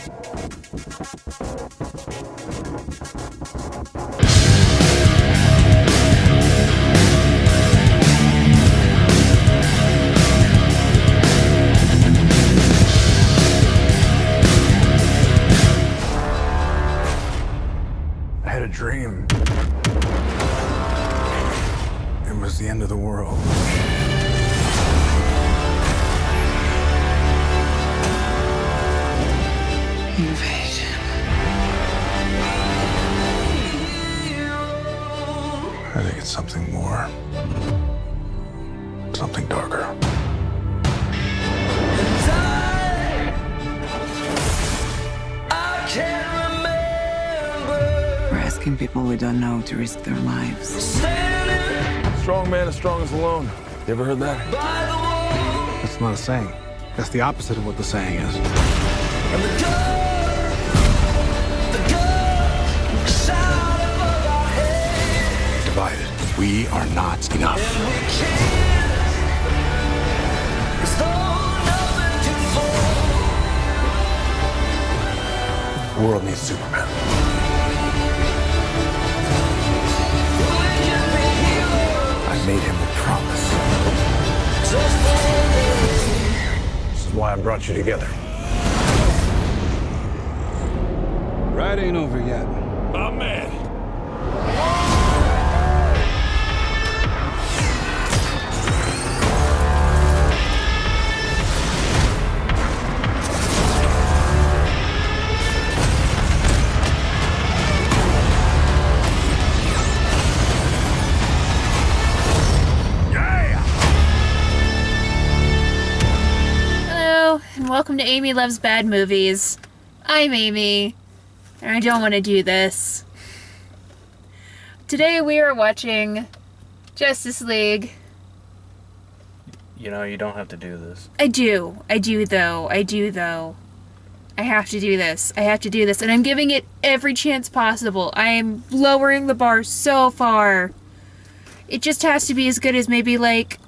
I had a dream. It was the end of the world. Invasion. I think it's something more. Something darker. We're asking people we don't know to risk their lives. Strong man is strong as alone. You ever heard that? That's not a saying. That's the opposite of what the saying is. Divided. We are not enough. The world needs Superman. I made him a promise. This is why I brought you together. Ride ain't over yet. My man. Hello, and welcome to Amy Loves Bad Movies. I'm Amy, and I don't want to do this. Today we are watching Justice League. You know, you don't have to do this. I do though. I have to do this, and I'm giving it every chance possible. I am lowering the bar so far. It just has to be as good as maybe, like,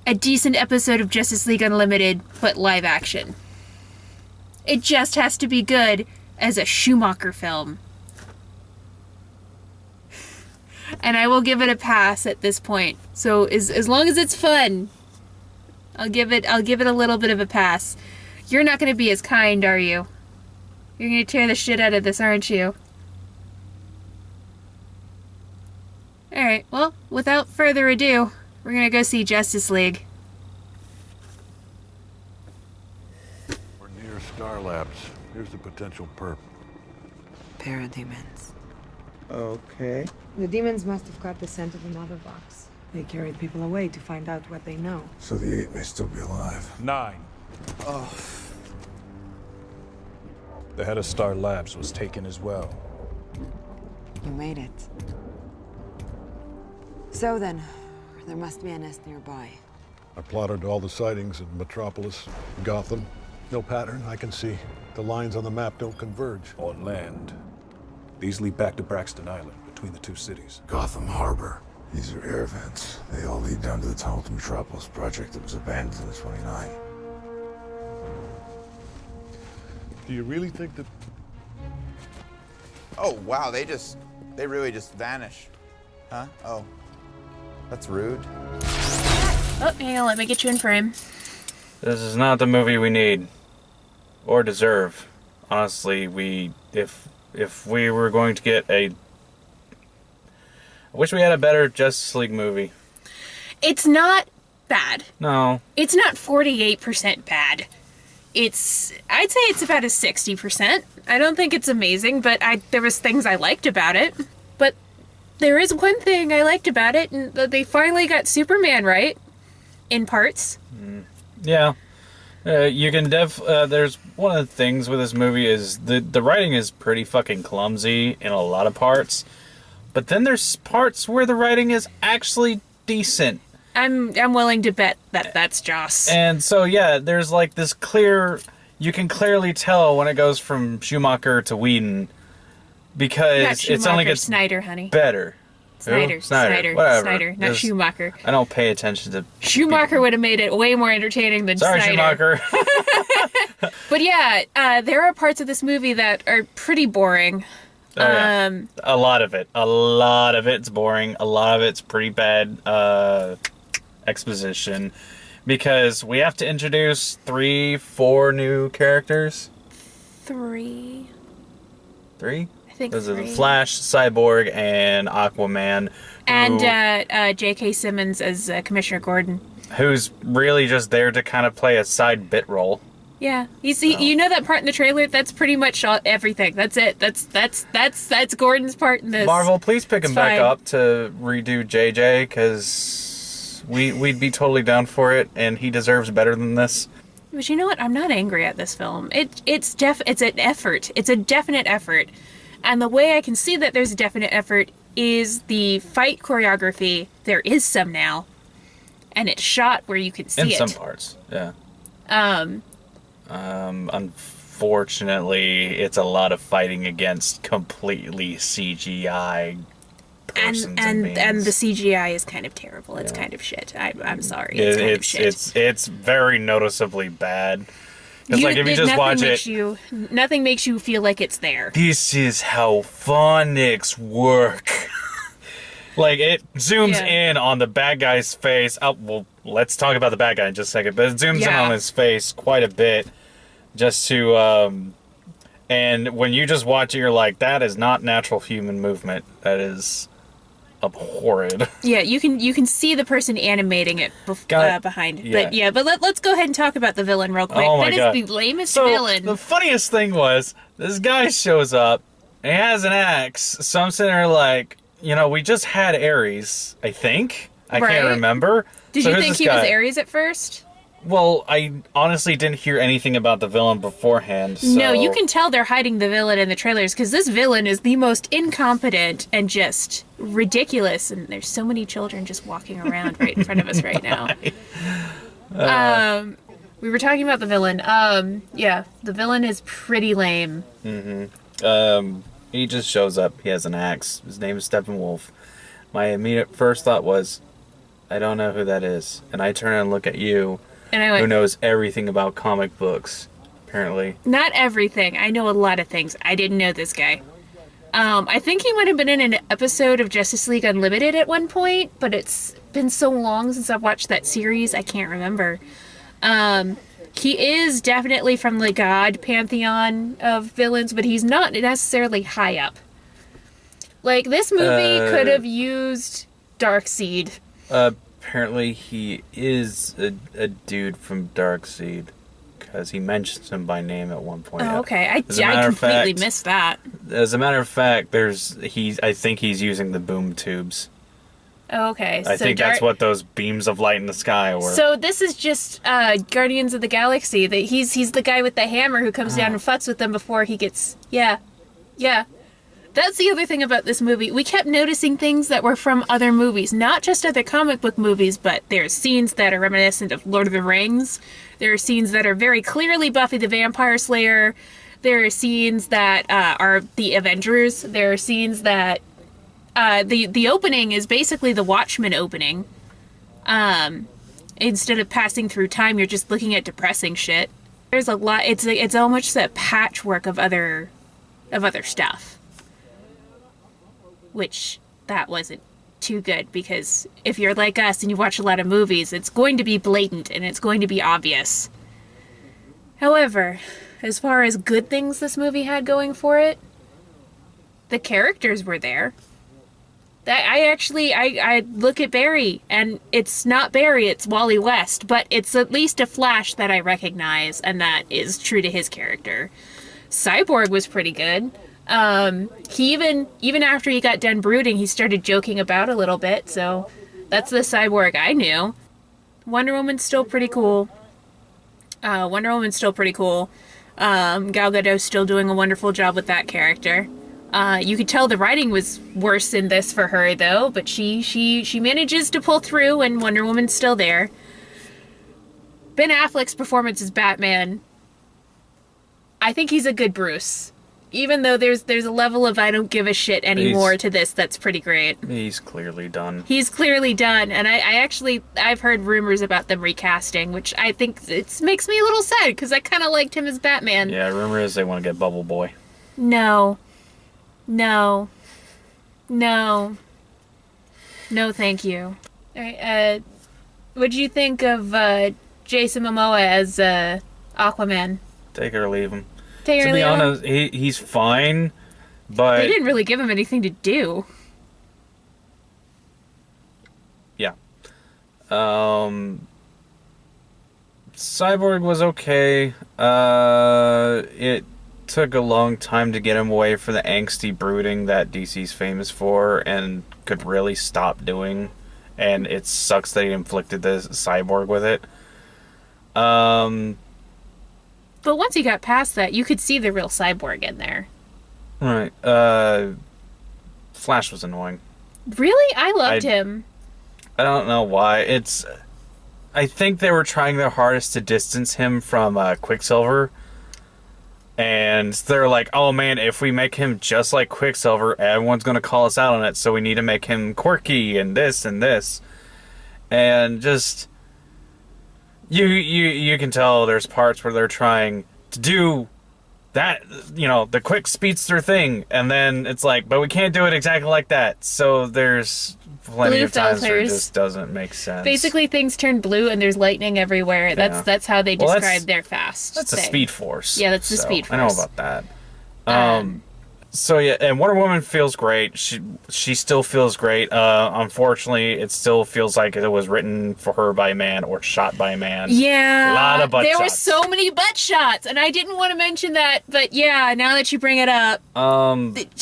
a decent episode of Justice League Unlimited, but live action. It just has to be good as a Schumacher film. And I will give it a pass at this point. So as long as it's fun, I'll give it a little bit of a pass. You're not going to be as kind, are you? You're going to tear the shit out of this, aren't you? Alright, well, without further ado, we're going to go see Justice League. We're near Star Labs. Here's the potential perp. Parademons. Okay. The demons must have caught the scent of the mother box. They carried people away to find out what they know. So the 8 may still be alive. 9. Oh. The head of Star Labs was taken as well. You made it. So then, there must be a nest nearby. I plotted all the sightings in Metropolis, Gotham. No pattern I can see. The lines on the map don't converge. On land. These lead back to Braxton Island, between the two cities. Gotham Harbor. These are air vents. They all lead down to the tunnel to Metropolis project that was abandoned in the 29. Do you really think that... Oh, wow, they really just vanish. Huh? Oh. That's rude. Oh, hang on, let me get you in frame. This is not the movie we need. Or deserve. Honestly, if we were going to get I wish we had a better Justice League movie. It's not bad. No. It's not 48% bad. I'd say it's about a 60%. I don't think it's amazing, but there was things I liked about it. But there is one thing I liked about it, and they finally got Superman right. In parts. Yeah. You can there's one of the things with this movie is the writing is pretty fucking clumsy in a lot of parts. But then there's parts where the writing is actually decent. I'm willing to bet that that's Joss. And so, yeah, there's like this you can clearly tell when it goes from Schumacher to Whedon because Not Schumacher, it's only gets Snyder, honey. better. Snyder, whatever. Snyder, not Just- Schumacher. I don't pay attention to. Schumacher would have made it way more entertaining than Sorry, Snyder. Schumacher. But yeah, there are parts of this movie that are pretty boring. Oh, yeah. A lot of it's boring. A lot of it's pretty bad exposition, because we have to introduce 3-4 new characters. 3. 3? I think Those are the 3. Flash, Cyborg, and Aquaman. And J.K. Simmons as Commissioner Gordon. Who's really just there to kind of play a side bit role. Yeah, you know that part in the trailer? That's pretty much everything. That's it. That's Gordon's part in this. Marvel, please pick him back fine. up to redo JJ, because we'd be totally down for it, and he deserves better than this. But you know what? I'm not angry at this film. It's an effort. It's a definite effort. And the way I can see that there's a definite effort is the fight choreography. There is some now. And it's shot where you can see it. In some parts, yeah. Unfortunately, it's a lot of fighting against completely CGI persons and beings. And the CGI is kind of terrible. It's kind of shit. I'm sorry. It's kind of shit. It's very noticeably bad. It's like if you just watch it, nothing makes you feel like it's there. this is how phonics work. Like, it zooms in on the bad guy's face. Oh, well, let's talk about the bad guy in just a second. But it zooms in on his face quite a bit, just to, and when you just watch it, you're like, that is not natural human movement. That is abhorrent. Yeah, you can see the person animating it behind. Yeah. But let's go ahead and talk about the villain real quick. Oh my God. That is the lamest So, villain. the funniest thing was, this guy shows up, and he has an axe, so I'm sitting there like, you know, we just had Ares, I think. I can't remember. Did So you who's think this he was guy? Ares at first? Well, I honestly didn't hear anything about the villain beforehand. So... No, you can tell they're hiding the villain in the trailers, because this villain is the most incompetent and just ridiculous. And there's so many children just walking around right in front of us right now. We were talking about the villain. Yeah, the villain is pretty lame. He just shows up. He has an axe. His name is Steppenwolf. My immediate first thought was, I don't know who that is. And I turn and look at you, And I went, who knows everything about comic books, apparently. not everything. I know a lot of things. I didn't know this guy. I think he might have been in an episode of Justice League Unlimited at one point, but it's been so long since I've watched that series, I can't remember. He is definitely from the god pantheon of villains, but he's not necessarily high up. Like, this movie could have used Darkseid. Apparently he is a dude from Darkseid, because he mentions him by name at one point. Oh, okay. I Matter of completely fact- missed that. As a matter of fact, I think he's using the boom tubes. Oh, okay. I think that's what those beams of light in the sky were. So this is just Guardians of the Galaxy. That he's the guy with the hammer who comes down and fucks with them before he gets... Yeah. That's the other thing about this movie. We kept noticing things that were from other movies. Not just other comic book movies, but there's scenes that are reminiscent of Lord of the Rings. There are scenes that are very clearly Buffy the Vampire Slayer. There are scenes that are the Avengers. There are scenes that... The opening is basically the Watchmen opening. Instead of passing through time, you're just looking at depressing shit. There's a lot. It's almost a patchwork of other stuff. Which that wasn't too good, because if you're like us and you watch a lot of movies, it's going to be blatant and it's going to be obvious. However, as far as good things this movie had going for it, the characters were there. I look at Barry, and it's not Barry, it's Wally West, but it's at least a Flash that I recognize, and that is true to his character. Cyborg was pretty good. He even after he got done brooding, he started joking about a little bit, so that's the Cyborg I knew. Wonder Woman's still pretty cool. Gal Gadot's still doing a wonderful job with that character. You could tell the writing was worse in this for her, though, but she manages to pull through, and Wonder Woman's still there. Ben Affleck's performance as Batman, I think he's a good Bruce. even though there's a level of I don't give a shit anymore to this that's pretty great. He's clearly done. He's clearly done, and I've heard rumors about them recasting, which I think it makes me a little sad because I kind of liked him as Batman. Yeah, rumor is they want to get Bubble Boy. No, thank you. All right, what do you think of Jason Momoa as Aquaman? Take it or leave him. Take it or To be leave him? honest, he's fine, but They didn't really give him anything to do. yeah. Cyborg was okay. It took a long time to get him away from the angsty brooding that DC's famous for and could really stop doing. And it sucks that he inflicted the Cyborg with it. But once he got past that, you could see the real Cyborg in there. Right. Flash was annoying. Really? I loved him. I don't know why. I think they were trying their hardest to distance him from Quicksilver. And they're like, oh man, if we make him just like Quicksilver, everyone's going to call us out on it, so we need to make him quirky and this and this. And just... You can tell there's parts where they're trying to do that, the quick speedster thing, and then it's like, but we can't do it exactly like that. So there's plenty Blue of times where it filters. just doesn't make sense. Basically, things turn blue and there's lightning everywhere. That's how they Well, describe their fast. That's the thing. Speed Force. Yeah, that's the so Speed I know Force. about that. So yeah, and Wonder Woman feels great. She still feels great. Unfortunately, it still feels like it was written for her by a man or shot by a man. Yeah, a lot of butt there were shots. so many butt shots, and I didn't want to mention that, but yeah, now that you bring it up,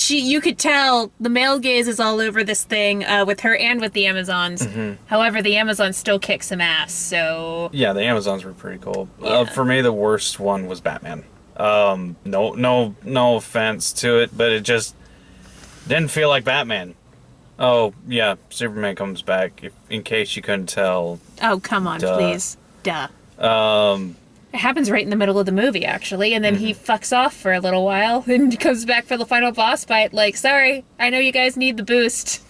you could tell the male gaze is all over this thing with her and with the Amazons. Mm-hmm. However, the Amazons still kick some ass. So Yeah, the Amazons were pretty cool. Yeah. For me, the worst one was Batman. No offense to it, but it just didn't feel like Batman. Oh yeah, Superman comes back. In case you couldn't tell. oh come on, Duh. please, duh. It happens right in the middle of the movie, actually, and then he fucks off for a little while and comes back for the final boss fight. Like, sorry, I know you guys need the boost.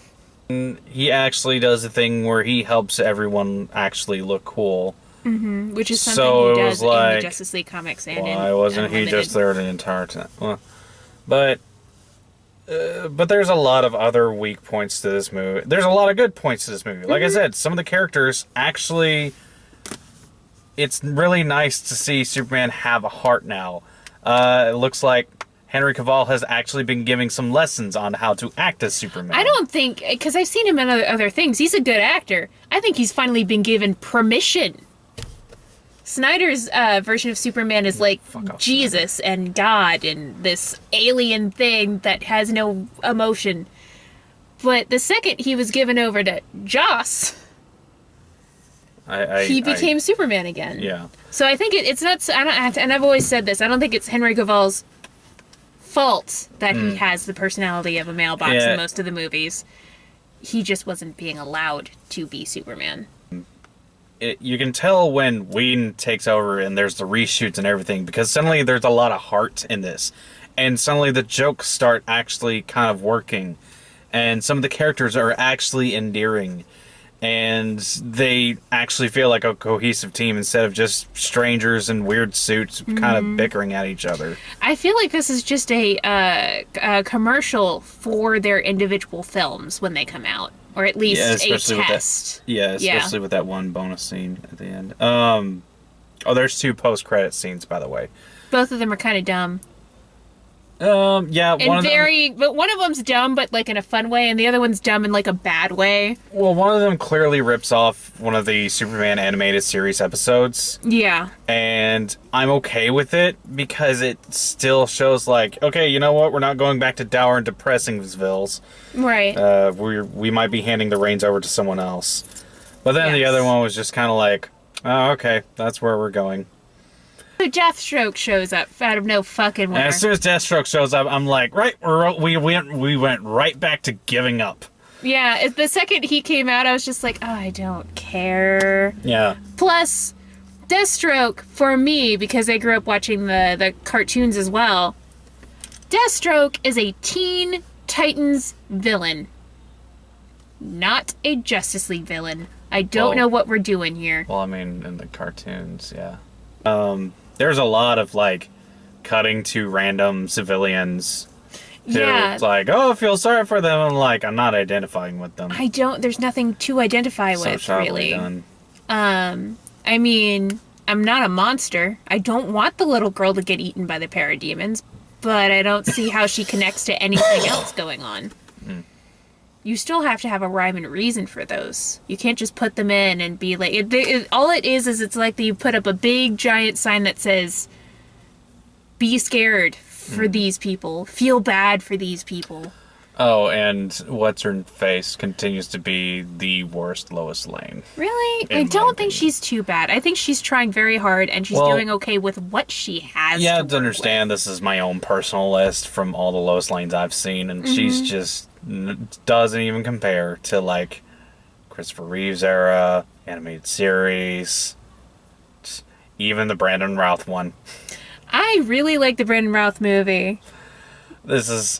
He actually does a thing where he helps everyone actually look cool. Which is something So he it does was in like, the Justice League comics and in Why wasn't he Unlimited. just there the entire time? Well, but there's a lot of other weak points to this movie. There's a lot of good points to this movie. Like I said, some of the characters actually... It's really nice to see Superman have a heart now. It looks like Henry Cavill has actually been giving some lessons on how to act as Superman. I don't think, because I've seen him in other things, he's a good actor. I think he's finally been given permission. Snyder's version of Superman is like off, Jesus and God and this alien thing that has no emotion. But the second he was given over to Joss, he became Superman again. Yeah. So I think it's not. And I've always said this. I don't think it's Henry Cavill's fault that he has the personality of a mailbox in most of the movies. He just wasn't being allowed to be Superman. You can tell when Whedon takes over and there's the reshoots and everything, because suddenly there's a lot of heart in this. And suddenly the jokes start actually kind of working. And some of the characters are actually endearing. And they actually feel like a cohesive team instead of just strangers in weird suits kind of bickering at each other. I feel like this is just a commercial for their individual films when they come out. Or at least a test. Especially with that one bonus scene at the end. There's 2 post-credit scenes, by the way. Both of them are kind of dumb. Yeah, But one of them's dumb, but like in a fun way, and the other one's dumb in like a bad way. Well, one of them clearly rips off one of the Superman animated series episodes. Yeah. And I'm okay with it because it still shows like, okay, you know what? We're not going back to dour and depressing villes. Right. We might be handing the reins over to someone else. But then the Yes. other one was just kind of like, oh, okay, that's where we're going. So Deathstroke shows up out of no fucking where. And as soon as Deathstroke shows up, I'm like, right, we went right back to giving up. Yeah, the second he came out, I was just like, oh, I don't care. Yeah. Plus, Deathstroke, for me, because I grew up watching the cartoons as well, Deathstroke is a Teen Titans villain, not a Justice League villain. I don't know what we're doing here. Well, I mean, in the cartoons, yeah. There's a lot of, like, cutting to random civilians who, like, oh, I feel sorry for them. I'm like, I'm not identifying with them. There's nothing to identify with, really. Done. I mean, I'm not a monster. I don't want the little girl to get eaten by the parademons, but I don't see how she connects to anything else going on. You still have to have a rhyme and reason for those. You can't just put them in and be like... all it is it's like you put up a big, giant sign that says, be scared for these people. Feel bad for these people. Oh, and What's-Her-Face continues to be the worst Lois Lane. Really? I don't think she's too bad. I think she's trying very hard, and she's doing okay with what she has to work understand with. This is my own personal list from all the Lois Lanes I've seen, and she's just... doesn't even compare to, like, Christopher Reeve's era, animated series, even the Brandon Routh one. I really like the Brandon Routh movie.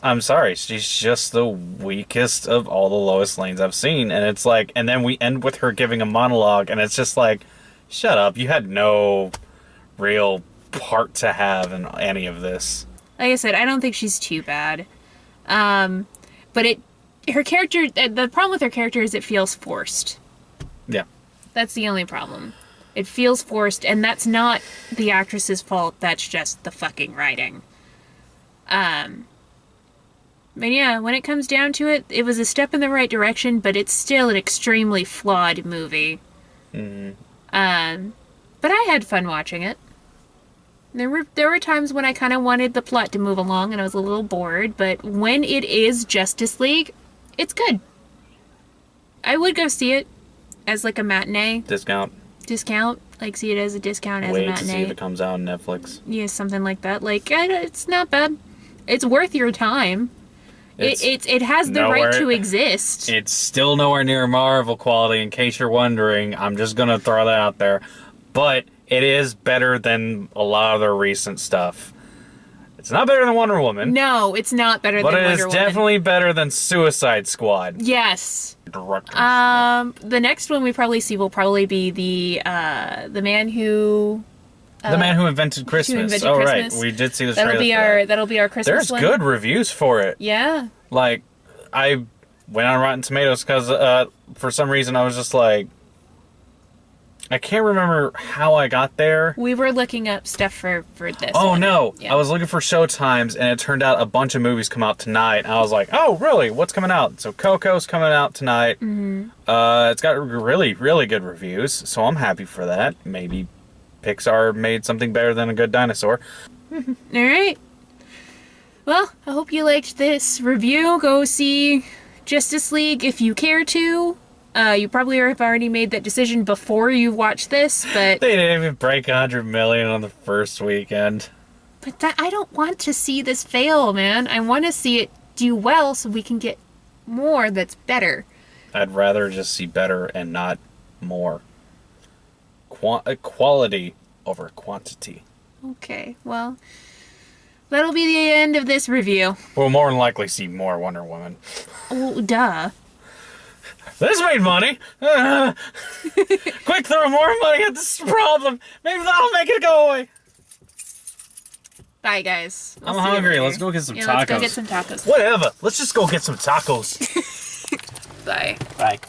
I'm sorry, she's just the weakest of all the Lois Lanes I've seen, and it's like, and then we end with her giving a monologue, and it's just like, shut up, you had no real part to have in any of this. Like I said, I don't think she's too bad. But her character, the problem with her character is it feels forced. Yeah. That's the only problem. It feels forced, and that's not the actress's fault, that's just the fucking writing. But yeah, when it comes down to it, it was a step in the right direction, but it's still an extremely flawed movie. But I had fun watching it. There were times when I kind of wanted the plot to move along and I was a little bored, but when it is Justice League, it's good. I would go see it as like a matinee. Discount. Like see it as a discount as a matinee. Wait to see if it comes out on Netflix. Yeah, something like that. Like, it's not bad. It's worth your time. It has the right to exist. It's still nowhere near Marvel quality, in case you're wondering. I'm just going to throw that out there. But it is better than a lot of their recent stuff. It's not better than Wonder Woman. No, it's not better than Wonder Woman. But it is definitely better than Suicide Squad. Yes. The next one we probably see will probably be the man who... The Man Who Invented Christmas. Right. We did see the trailer. That'll be our Christmas one. There's good reviews for it. Yeah. Like, I went on Rotten Tomatoes because for some reason I was just like, I can't remember how I got there. We were looking up stuff for this. Oh, no. Yeah. I was looking for showtimes, and it turned out a bunch of movies come out tonight. I was like, oh, really? What's coming out? So Coco's coming out tonight. Mm-hmm. It's got really, really good reviews, so I'm happy for that. Maybe Pixar made something better than A Good Dinosaur. All right. Well, I hope you liked this review. Go see Justice League if you care to. You probably have already made that decision before you watched this, but... They didn't even break 100 million on the first weekend. But I don't want to see this fail, man. I want to see it do well so we can get more that's better. I'd rather just see better and not more. Quality over quantity. Okay, well, that'll be the end of this review. We'll more than likely see more Wonder Woman. Oh, duh. This made money! Quick, throw more money at this problem! Maybe that'll make it go away! Bye, guys. I'm hungry. Let's go get some tacos. Let's go get some tacos. Whatever. Let's just go get some tacos. Bye. Bye.